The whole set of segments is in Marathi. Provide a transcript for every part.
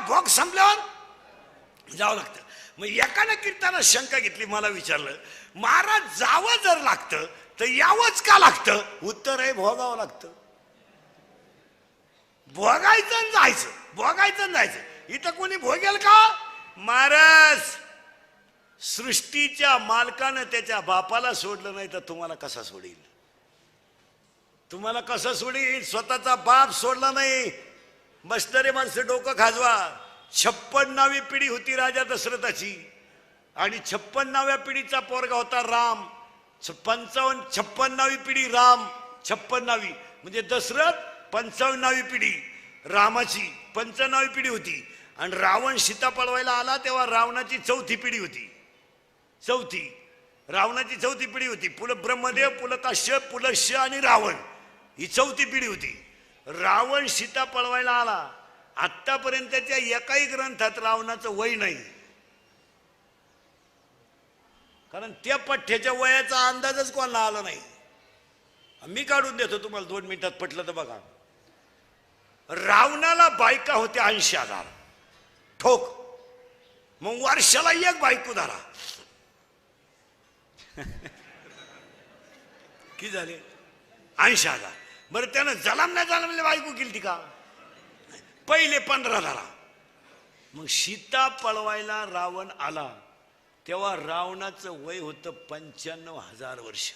भोग संपल्यावर जावं लागतं. मग एकानं कीर्तनात शंका घेतली, मला विचारलं महाराज जावं जर लागतं तर यावंच का लागतं? उत्तर आहे भोगावं लागतं. भोगायचं आणि जायचं, भोगायचं आणि जायचं. इथं कोणी भोगेल का? महाराज सृष्टीच्या मालकानं त्याच्या बापाला सोडलं नाही तर तुम्हाला कसा सोडील? तुम्हाला कसं सोडील? स्वतःचा बाप सोडला नाही. बसणारे माणसं डोकं खाजवा. 56वी पिढी होती राजा दशरथाची आणि 56व्या पिढीचा पोरगा होता राम. 56वी पिढी राम, 56वी म्हणजे दशरथ 55वी पिढी रामाची 55वी पिढी होती. आणि रावण सीता पळवायला आला तेव्हा रावणाची 4थी पिढी होती. रावणाची 4थी पिढी होती. पुलं ब्रह्मदेव, पुलं काश्यप, पुलं श आणि रावण, ही 4थी पिढी होती. रावण सीता पळवायला आला. आतापर्यंतच्या एकाही ग्रंथात रावणाचं वय नाही, कारण त्या पठ्ठ्याच्या वयाचा अंदाजच कोणाला आला नाही. मी काढून देतो तुम्हाला 2 मिनिटात, पटलं तर बघा. रावणाला बायका होत्या 80,000 ठोक. मग वर्षाला एक बायको धरा, किती झाले? 80,000. बरं त्यानं जलमल्या बायको केली का? पहिले 15 धरा. मग सीता पळवायला रावण आला तेव्हा रावणाचं वय होतं 95,000 वर्ष.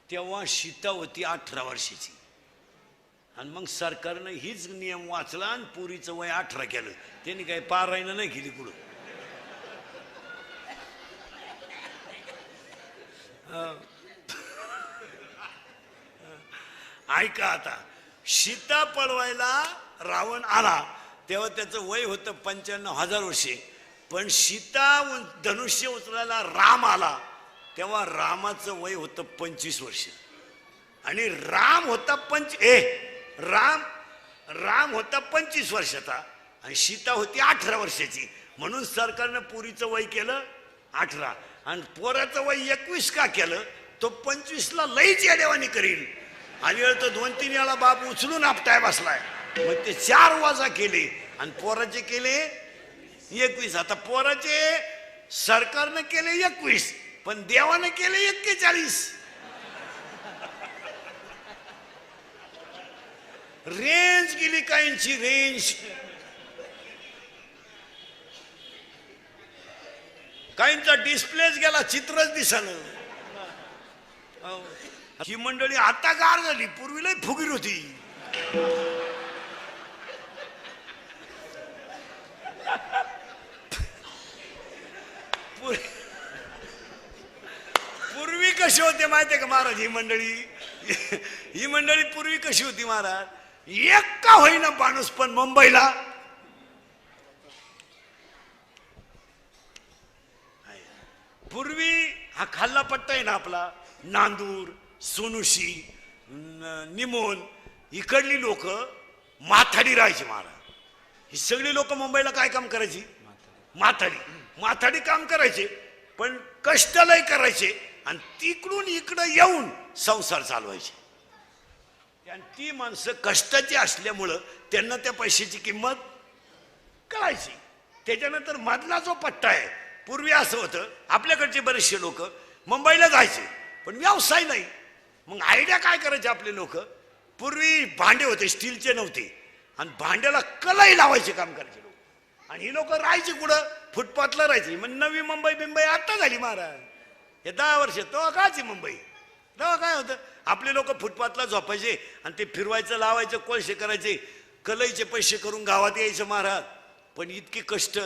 तेव्हा सीता होती 18 वर्षाची. आणि मग सरकारनं हीच नियम वाचला आणि पुरीचं वय 18 केलं. त्यांनी काही पारायण नाही केली कुठं. ऐका आता, सीता पळवायला रावण आला तेव्हा त्याचं वय होतं 95,000 वर्षे. पण सीता धनुष्य उचलायला राम आला तेव्हा रामाचं वय होतं 25 वर्ष. आणि राम होता राम होता 25 वर्षाचा आणि सीता होती 18 वर्षाची. म्हणून सरकारनं पुरीचं वय केलं 18 आणि पोराचं वय 21 का केलं? तो 25ला लईच येडेवानी करील. आणि वेळ तो 2-3 वेळा बाप उचलून आपटाय बसलाय. मग ते 4 वाजा केले आणि पोराचे केले 21. आता पोराचे सरकारनं केले 21 पण देवानं केले 41. रेंज गेली काहींची, रेंज. काहींचा डिस्प्लेच गेला, चित्रच दिसलं. ही मंडळी आता गार झाली, पूर्वी लय फुगीर होती. पूर्वी कशी होते माहितीये का महाराज? ही मंडळी पूर्वी कशी होती महाराज? एक का होईना माणूस पण मुंबईला पूर्वी हा खाल्ला पट्टा आहे ना आपला, नांदूर, सोनुशी, निमोन, इकडली लोक माथाडी राहायची महाराज. ही सगळी लोक मुंबईला काय काम करायची? माथाडी काम करायचे, पण कष्ट लय करायचे आणि तिकडून इकडं येऊन संसार चालवायचे. आणि ती माणसं कष्टाची असल्यामुळं त्यांना त्या पैशाची किंमत कळायची. त्याच्यानंतर मधला जो पट्टा आहे, पूर्वी असं होतं आपल्याकडचे बरेचसे लोक मुंबईला जायचे पण व्यवसाय नाही. मग आयडिया काय करायचे आपले लोक? पूर्वी भांडे होते, स्टीलचे नव्हते, आणि भांड्याला कलाई लावायचे काम करायचे लोक. आणि ही लोक राहायची कुठं? फुटपाथला राहायची. मग नवी मुंबई आता झाली महाराज. हे 10 वर्ष तो कायची मुंबई. तेव्हा काय होतं, आपले लोक फुटपाथला झोपायचे आणि ते फिरवायचं, लावायचं, कोळशे करायचे, कलईचे पैसे करून गावात यायचं महाराज. पण इतके कष्ट,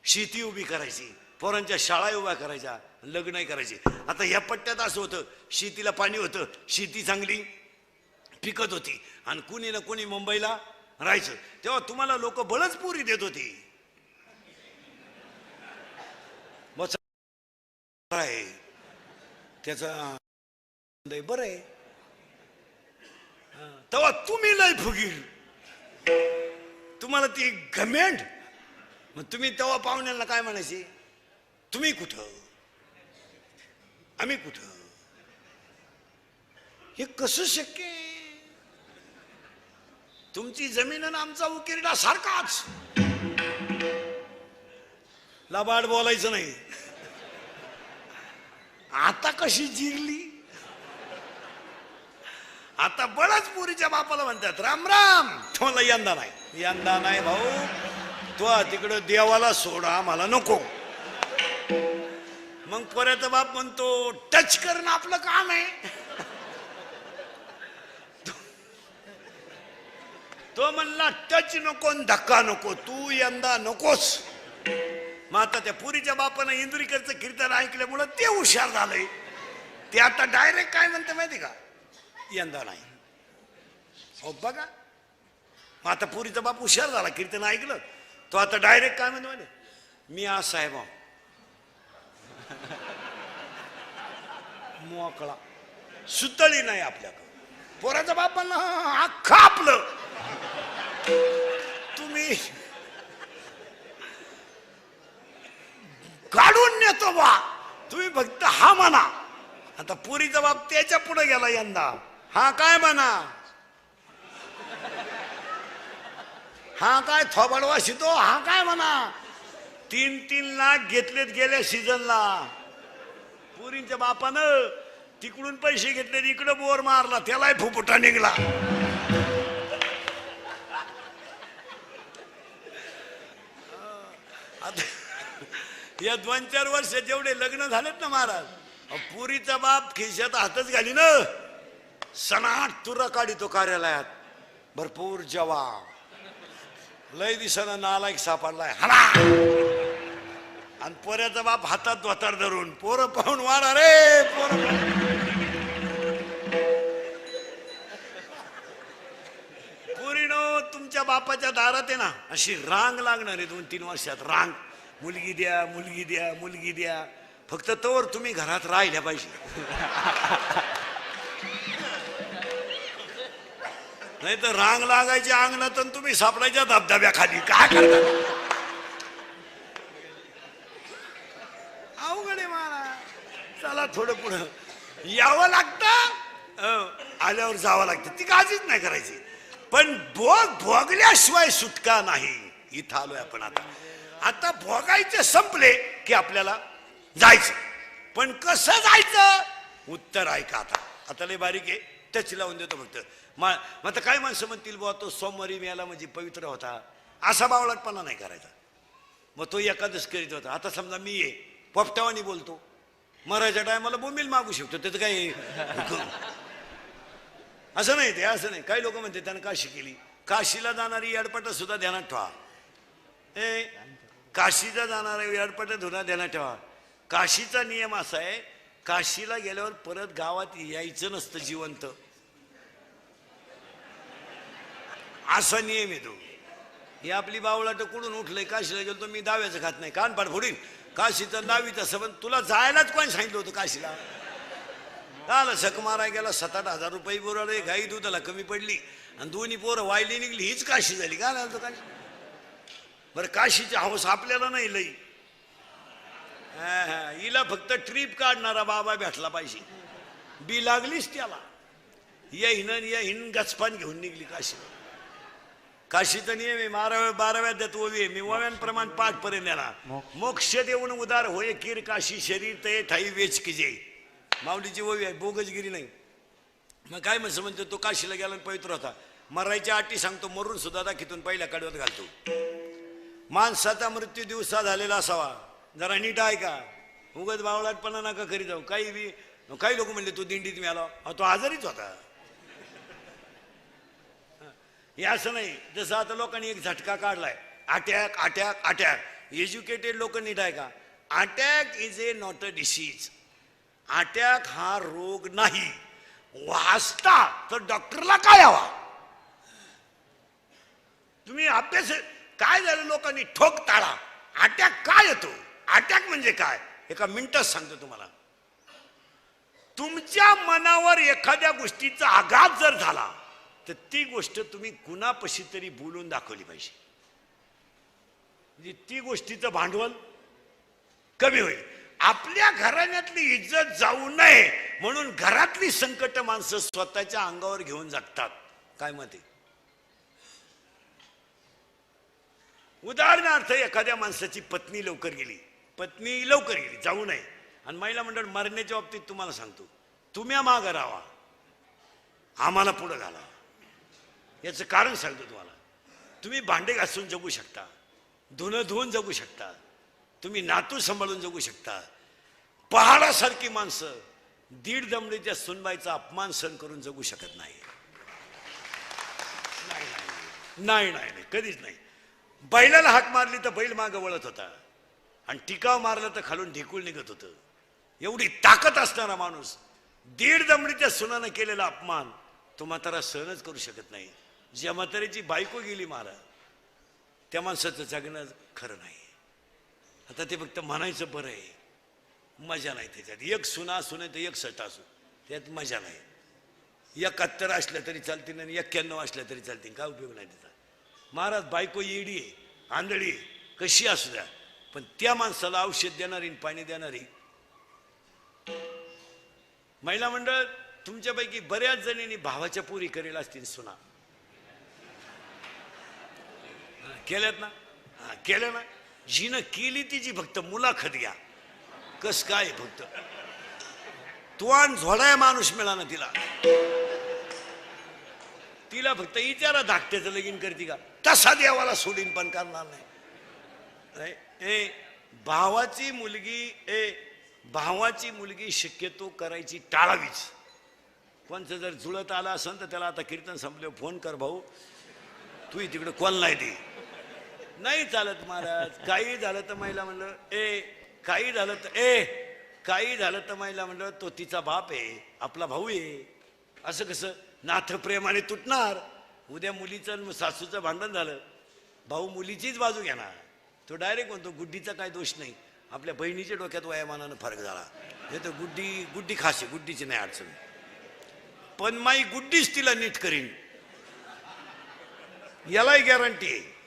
शेती उभी करायची, पोरांच्या शाळा उभ्या करायच्या, लग्न करायचे. आता या पट्ट्यात असं होतं, शेतीला पाणी होतं, शेती चांगली पिकत होती आणि कुणी ना कुणी मुंबईला राहायचं. तेव्हा तुम्हाला लोक बळच पुरी देत होती. आहे त्याचा बरं आहे. तेव्हा तुम्ही लय फुगीर, तुम्हाला ती घमेंड. मग तुम्ही तेव्हा पाहुण्यांना काय म्हणायचे? तुम्ही कुठं, आम्ही कुठं? हे कसं शक्य आहे? तुमची जमीन आणि आमचा उकिरडा सारखाच. लबाड बोलायचं नाही. आता कशी जिरली. आता बळच पुरीच्या बापाला म्हणतात राम राम. तुम्हाला यंदा नाही, यंदा नाही भाऊ. तो तिकडं देवाला सोडा, आम्हाला नको. मग पोऱ्याचा बाप म्हणतो टच करणं आपलं काम आहे. तो म्हणला टच नको, धक्का नको, तू यंदा नकोस. मग आता त्या पुरीच्या बापानं इंद्रिकरचं कीर्तन ऐकल्यामुळं ते हुशार झालंय. ते आता डायरेक्ट काय म्हणते माहिती का, यंदा नाही. हो बघा, मग आता पुरीचा बाप हुशार झाला, कीर्तन ऐकलं. तो आता डायरेक्ट काय म्हणतो माहिती, मी आज साहेब मोकळा. सुतळी नाही आपल्याकडं. पोराचा बाप म्हणला अख्खा आपलं. तुम्ही काढून नेतो बा, तुम्ही फक्त हा म्हणा. आता पुरीचा बाप त्याच्या पुढे गेला यंदा. हा काय म्हणा, हा काय थोबाडवा शितो, हा काय म्हणा. 3-3 लाख घेतलेत गेल्या सीझनला. पुरींच्या बापानं तिकडून पैसे घेतले, इकडं बोर मारला, त्यालाही फुफुटा निघला. आता या 2-4 वर्ष जेवढे लग्न झालेत ना महाराज, पुरीचा बाप खिशात हातच घाली ना, सनाट तुरा काढितो कार्यालयात. भरपूर जवाब. लय दिसानं नालायक सापडलाय हला. आणि पोऱ्याचा बाप हातात धोतर धरून पोरं पाहून वाढा रे पोरं. पोरीनो तुमच्या बापाच्या दारात आहे ना अशी रांग लागणार आहे 2-3 वर्षात. रांग, मुलगी द्या, मुलगी द्या, मुलगी द्या. फक्त तोवर तुम्ही घरात राहिल्या पाहिजे. नाही तर रांग लागायची अंगणात आणि तुम्ही सापडायच्या धबधब्याखाली. काय करता, अवघड आहे महाराज. चला थोडं पुढं यावं लागतं, आल्यावर जावं लागतं. ती काळजीच नाही करायची. पण भोगल्याशिवाय सुटका नाही. इथं आलोय आपण आता. आता भोगायचे संपले की आपल्याला जायचं. पण कसं जायचं, उत्तर ऐका. आता लय बारीक आहे, टच लावून देतो फक्त. मग आता काय माणसं म्हणतील, बुवा तो सोमवारी मेला म्हणजे पवित्र होता, असा बावळटपणा नाही करायचा. मग तो एकादश करीत होता. आता समजा मी ये पोपटावानी बोलतो, मरायच्या टायमाला बोंबील मागू शकतो, त्याचं काही असं नाही. ते असं नाही. काही लोक म्हणते त्यानं काशी केली. काशीला जाणारी अडपट सुद्धा ध्यानात ठेवा. काशीला जाणारी अडपट सुद्धा ध्यानात ठेवा. काशीचा नियम असा आहे, काशीला गेल्यावर परत गावात यायचं नसतं जिवंत. असा नियम येतो. ही आपली बावळाट कुठून उठलंय, काशीला गेलो मी दाव्याचं खात नाही, कानपाड फोडीन. काशीचं दावीचं सबंध. तुला जायलाच कोण सांगितलं होतं काशीला? काल सक माराय गेला, 7-8 हजार रुपये बोराडे. गाई दुधाला कमी पडली आणि दोन्ही पोरं वायली निघली. हीच काशी झाली. काय झालं काशी? बरं काशीची हौस आपल्याला नाही लई. हिला फक्त ट्रिप काढणारा बाबा भेटला पाहिजे. बी लागलीच त्याला. या हिन गचपान घेऊन निघली काशी. काशीचा नियम आहे, 12व्या देत ओवी. मी ओव्यांप्रमाण 5 पर्यंत येणार. मोक्ष देऊन उदार होय किर काशी, शरीर ते ठाई वेच किजे. माऊलीची ओवी आहे, बोगसगिरी नाही. मग काय म्हणतो, तो काशीला गेला पवित्र होता. मरायच्या अटी सांगतो, मरून सुद्धा दाखीतून पहिल्या कडव्यात घालतो. माणसाचा मृत्यू दिवसा झालेला असावा. जरा नीट आहे का, उगत बावळाटपणा नका करी जाऊ. काही लोक म्हणले तू दिंडीत मिळाला, तो आजारीच होता. हे असं नाही. जसं आता लोकांनी एक झटका काढलाय, अटॅक अटॅक अटॅक. एज्युकेटेड लोक नीट आहे का, attack is a not a disease. Attack हा रोग नाही. वाचता तर डॉक्टरला काय हवा. तुम्ही अभ्यास काय झालं, लोकांनी ठोक टाळा. अटॅक काय येतो, अटॅक म्हणजे काय, एका मिनिटात सांगतो तुम्हाला. तुमच्या मनावर एखाद्या गोष्टीचा आघात जर झाला तर ती गोष्ट तुम्ही कुणापाशी तरी बोलून दाखवली पाहिजे. म्हणजे ती गोष्टीचं भांडवल कमी होईल. आपल्या घराण्यातली इज्जत जाऊ नये म्हणून घरातली संकट माणसं स्वतःच्या अंगावर घेऊन जगतात. काय मत आहे? उदाहरणार्थ एखाद्या माणसाची पत्नी लवकर गेली, जाऊ नये. आणि महिला मंडळ मरण्याच्या बाबतीत तुम्हाला सांगतो, तुम्ही मागं राहा, आम्हाला पुढं घाला. याचं कारण सांगतो तुम्हाला. तुम्ही भांडे घासून जगू शकता, धुणं धुवून जगू शकता, तुम्ही नातू सांभाळून जगू शकता. पहाडासारखी माणसं दीड दमडीच्या सुनबाईचा अपमान सहन करून जगू शकत नाही. नाही नाही नाही, कधीच नाही. बैलाला हाक मारली तर बैल मागं वळत होता, आणि टिकाव मारला तर खालून ढिकूळ निघत होतं. एवढी ताकद असणारा माणूस दीड दमडीच्या सुनानं केलेला अपमान तो म्हातारा सहनच करू शकत नाही. ज्या म्हाताऱ्याची बायको गेली मारा, त्या माणसाचं जगणं खरं नाही. आता ते फक्त म्हणायचं बरं आहे, मजा नाही त्याच्यात. एक सुना असू नाही तर एक सट असू, त्यात मजा नाही. 71 असल्या तरी चालतील आणि 91 असल्या तरी चालतील, काय उपयोग नाही त्याचा. महाराज बायको येडी आहे, आंधळी आहे, कशी असू द्या, पण त्या माणसाला औषध देणारी पाणी देणारी. महिला मंडळ तुमच्यापैकी बऱ्याच जणींनी भावाच्या पोरी करेल असतील सुना, केल्यात ना? केल्या ना? जिनं केली तिची फक्त मुलाखत घ्या, कस काय. फक्त तुवान झोडाय माणूस मिळाला तिला फक्त विचारा धाकट्याचं लगीन करते का, तसा देवाला सोडीन पण करणार नाही. भावाची मुलगी शक्यतो करायची टाळावीच. कोणचं जर जुळत आलं असेल तर त्याला आता कीर्तन संपल्यावर फोन कर, भाऊ तू तिकडे कोण नाही दे. नाही चालत महाराज. काही झालं तर महिला म्हणलं काही झालं तर महिला म्हणलं तो तिचा बाप आहे, आपला भाऊ आहे. असं कसं नाथ प्रेमाने तुटणार. उद्या मुलीचं सासूचं भांडण झालं, भाऊ मुलीचीच बाजू घेणार. तो डायरेक्ट म्हणतो गुड्डीचा काय दोष नाही, आपल्या बहिणीच्या डोक्यात वयामानानं फरक झाला. हे तर गुड्डी खाशी, गुड्डीची नाही अडचण, पण माई गुड्डीच तिला नीट करीन, यालाही गॅरंटी आहे.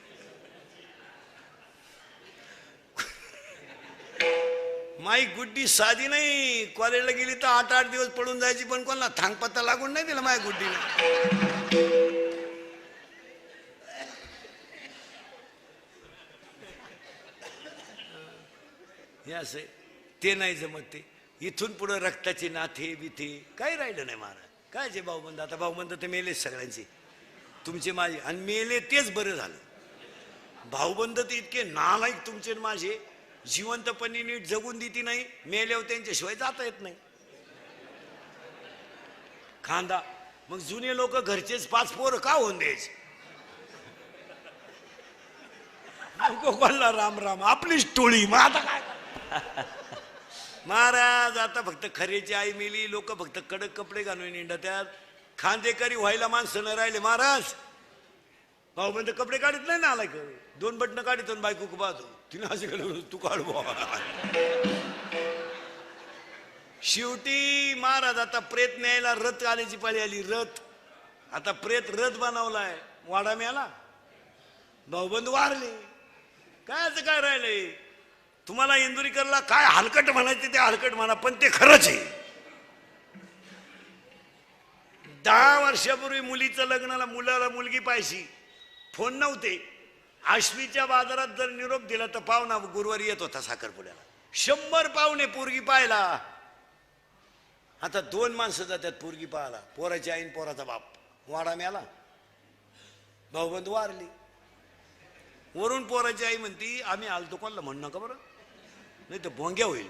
माई गुड्डी साधी नाही. कॉलेजला गेली तर 8-8 दिवस पडून जायची, पण कोणाला थांगपत्ता लागून नाही दिला माय गुड्डीने. हे असं ते नाही जमत. ते इथून पुढे रक्ताचे नाथे बिथे काही राहिलं नाही महाराज. काय जे भाऊबंद, आता भाऊबंद ते मेलेच सगळ्यांचे, तुमचे माझे, आणि मेले तेच बरं झालं. भाऊबंद ते इतके नालायक तुमचे माझे, जिवंतपणी नीट जगून देती नाही, मेल्यावर त्यांच्याशिवाय जाता येत नाही. खांदा मग जुने लोक घरचेच 5 पोरं का होऊन द्यायचे. कोणाला राम राम आपलीच टोळी. मग आता काय महाराज, आता फक्त खरेची आई मेली, लोक फक्त कडक कपडे घालून निंडत्यात. खांदेकरी व्हायला माणसं न राहिले महाराज. भाऊबंद कपडे काढत नाही ना, आलाय 2 बटणं काढतो बायको पाहतो, तिने असे तू काढ. शेवटी महाराज आता प्रेत न्यायला रथ आल्याची पाळी आली. रथ आता प्रेत रथ बनवलाय, वाडा मिळाला, भाऊबंद वारले. काय असं काय राहिलंय. तुम्हाला इंदुरीकरला काय हलकट म्हणायचे ते हलकट म्हणा, पण ते खरंच आहे. 10 वर्षापूर्वी मुलीचं लग्नाला मुलाला मुलगी पाहिजे, फोन नव्हते. आश्वीच्या बाजारात जर निरोप दिला तर पाहुणा गुरुवारी येत होता साखरपुड्याला. 100 पाहुणे पोरगी पाहायला. आता 2 माणसं जातात पोरगी पाहायला, पोराची आईन पोराचा बाप. वाडा मिळाला, भाऊबंद वारली. वरून पोराची आई म्हणती आम्ही आलतो, कोणाला म्हणू नका बरं, नाही तर भोंग्या होईल.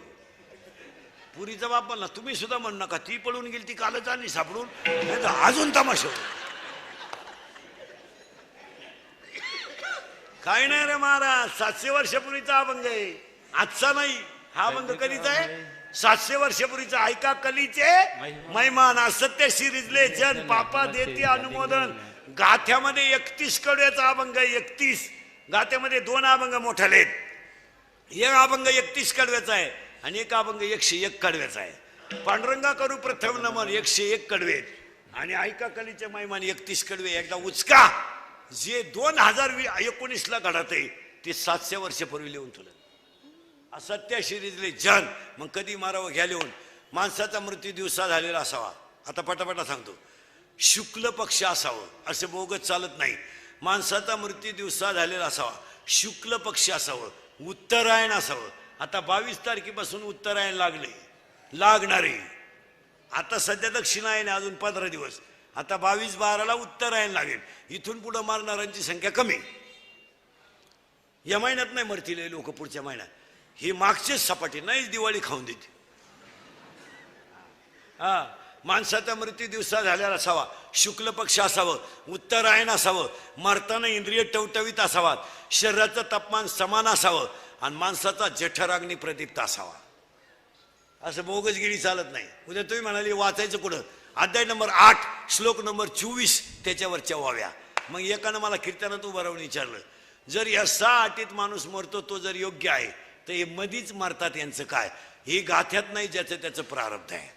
पुरीचा बाप म्हणला तुम्ही सुद्धा म्हणू नका, ती पळून गेली, ती कालच आली सापडून, नाही तर अजून तमाशा होईल. काही नाही रे महाराज, 700 वर्षापूर्वीचा अभंग आहे, आजचा नाही. हा अभंग कधीचा आहे? 700 वर्षापूर्वीचा. ऐका कलीचे मैमान, असत्य शिरिजले जन, पापा देते अनुमोदन. गाथ्यामध्ये 31 कडव्याचा अभंग आहे. 31 गाथ्यामध्ये 2 अभंग मोठाले आहेत. एक अभंग 31 कडव्याचा आहे आणि एक अभंग 101 कडव्याचा आहे. पांडुरंगा करू प्रथम नमन 101 कडवे आणि ऐका कलीचे मैमान 31 कडवे. एकदा उचका. जे 2019ला घडत आहे ते 700 वर्षापूर्वी लिहून तुला. असत्य शिरीजले जन, मग कधी मारावं घ्या लिहून. माणसाचा मृत्यू दिवसा झालेला असावा. आता पटापटा सांगतो. शुक्ल पक्ष असावं, असं बोगत चालत नाही. माणसाचा मृत्यू दिवसा झालेला असावा. शुक्ल पक्ष असावं, उत्तरायण असावं. आता 22 तारखेपासून उत्तरायण लागणारे. आता सध्या दक्षिणायन आहे, अजून 15 दिवस. आता 22-12ला उत्तरायण लागेल. इथून पुढं मारणाऱ्यांची संख्या कमी. या महिन्यात नाही मरतील लोक, पुढच्या महिन्यात. ही मागचीच सपाटी नाहीच दिवाळी खाऊन देते. हा, माणसाचा मृत्यू दिवसा झालेला असावा, शुक्ल पक्ष असावं, उत्तरायण असावं, मरताना इंद्रिय टवटवीत असावात, शरीराचं तापमान समान असावं आणि माणसाचा जठराग्नी प्रदीप्त असावा. असं बोगसगिरी चालत नाही. उद्या तुम्ही म्हणाले वाचायचं कुठं? अध्याय नंबर 8 श्लोक नंबर 24 त्याच्यावरच्या वाव्या. मग एकानं मला कीर्तनात उभं राहून विचारलं, जर या 6 अटीत माणूस मरतो तो जर योग्य आहे तर हे मधीच मरतात यांचं काय? हे गाथ्यात नाही, ज्याचं त्याचं प्रारब्ध आहे.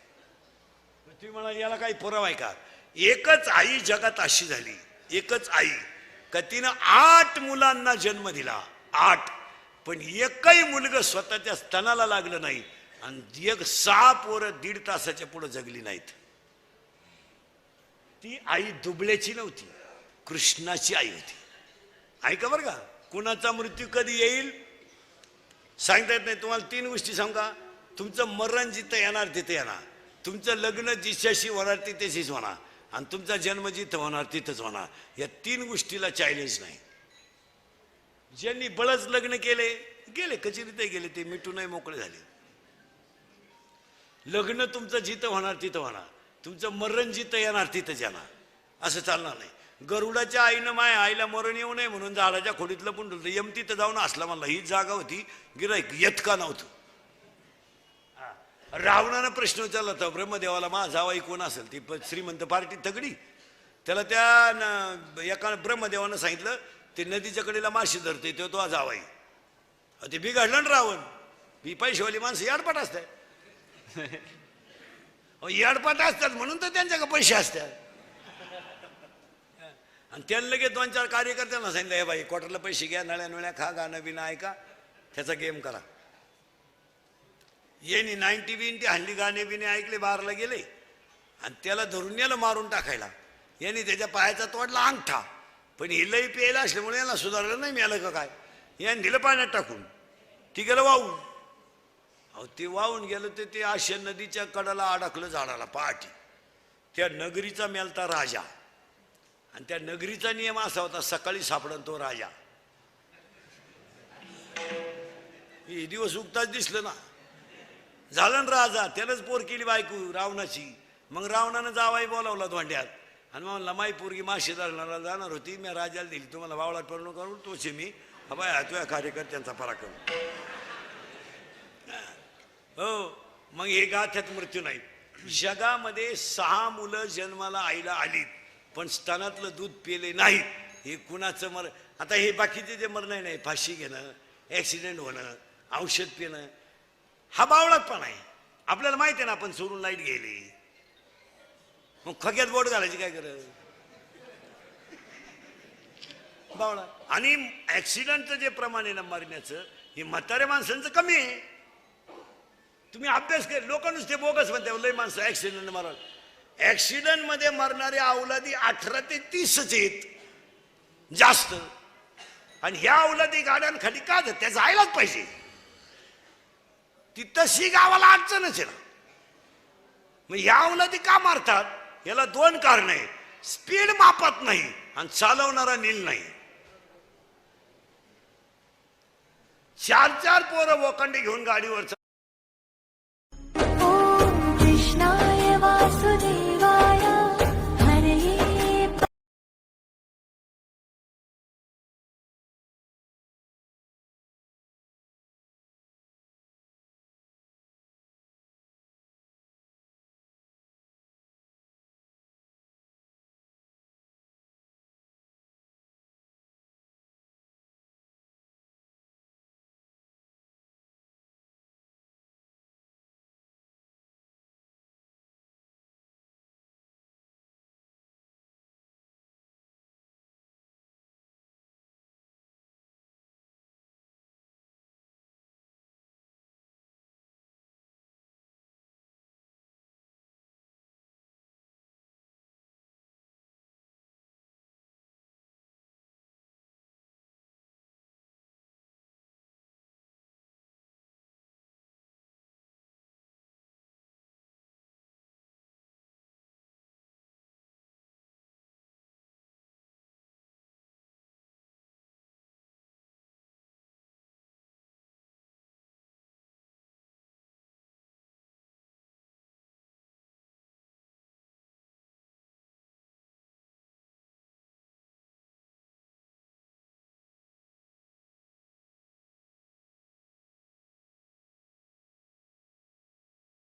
तुम्ही म्हणाल याला काही पुरावा आहे का? एकच आई जगात अशी झाली, एकच आई का तिनं 8 मुलांना जन्म दिला. 8, पण एकही मुलगा स्वतःच्या स्तनाला लागलं नाही आणि 6 पोरं 1.5 तासाच्या पुढे जगली नाहीत. ती आई दुबळ्याची नव्हती, कृष्णाची आई होती. ऐका बरं का, कुणाचा मृत्यू कधी येईल सांगता येत नाही. तुम्हाला 3 गोष्टी सांगा. तुमचं मरण जिथं येणार तिथे येणार, तुमचं लग्न जिच्याशी होणार तिथेशीच होणार आणि तुमचा जन्म जिथं होणार तिथंच होणार. या 3 गोष्टीला चॅलेंज नाही. ज्यांनी बळच लग्न केले गेले, कचेरीत गेले, ते मिटूनही मोकळे झाले. लग्न तुमचं जिथं होणार तिथं होणार, तुमचं मरण जिथं येणार तिथंच येणार. असं चालणार नाही. गरुडाच्या आईनं माया आईला मरण येऊ नये म्हणून झाडाच्या खोडीतलं पण यम तिथं जाऊन असला म्हणला. ही जागा होती, गिराईक येत का नव्हतं. रावणानं प्रश्न विचारला होता ब्रह्मदेवाला, मा जावाई कोण असेल? ती श्रीमंत पार्टी तगडी. त्याला त्या एका ब्रह्मदेवानं सांगितलं, ते नदीच्या कडेला माशी धरते तो जावाई. ते बिघडलं ना रावण. ही पैशावाली माणसं याडपाट असतात. याडपाट असतात म्हणून तर त्यांच्याकडे पैसे असतात. आणि त्यांना लगेच 2-4 कार्यकर्त्यांना सांगितलं, हे बाई क्वार्टरला पैसे घ्या, नळ्या नळ्या खा, गाणं बिणं ऐका, त्याचा गेम करा. येणी 90 हल्ली गाणे बिणे ऐकले, बारला गेले आणि त्याला धरून याला मारून टाकायला. यांनी त्याच्या पायाचा तोडला अंगठा. पण हे लई प्यायला असल्यामुळे याला सुधारलं नाही मिळालं का काय. याने दिलं पाण्यात टाकून, ती गेलं वाहून. अहो ते वाहून गेलं तर ते आशा नदीच्या कडाला अडकलं झाडाला पहाटी. त्या नगरीचा मेलता राजा आणि त्या नगरीचा नियम असा होता, सकाळी सापडन तो राजा. हे दिवस उगताच दिसलं ना. झालं ना राजा, त्यानंच पोर केली बायको रावणाची. मग रावणानं जावाई बोलावला धोंड्यात आणि म्हणला, माई पोरगी माशी धरणारा जाणार होती, मी राजाला दिली, तुम्हाला वावळात पडणं करून तोचे मी हबाय तुझ्या कार्यकर्त्यांचा पराक्रम. हो, मग हे गाथ्यात मृत्यू नाही. जगामध्ये 6 मुलं जन्माला आईला आलीत पण स्तनातलं दूध पिले नाहीत. हे कुणाचं मर? आता हे बाकीचे जे मरण नाही, फाशी घेणं, ऍक्सिडेंट होणं, औषध पिणं, हा बावळातपणा आहे. आपल्याला माहिती आहे ना, आपण चोरून लाईट गेली, मग खग्यात बोट घालायची काय गरज? बावळा. आणि ऍक्सिडेंटचं जे प्रमाण आहे ना मरण्याचं, हे म्हाताऱ्या माणसांचं कमी आहे. तुम्ही अभ्यास कर. लोक नुसते बोगस म्हणते लय माणसं ऍक्सिडेंट मरण. ऍक्सिडेंट मध्ये मरणारे अवलादी 18 ते 30 आहेत जास्त. आणि ह्या अवलादी गाड्यांखाली का त्या जायलाच पाहिजे. ती तशी गावाला अडचणच आहे ना. मग ह्या अवलादी का मारतात? याला 2 कारण आहे. स्पीड मापत नाही आणि चालवणारा नील नाही. 4-4 पोरं वोकांडी घेऊन गाडीवर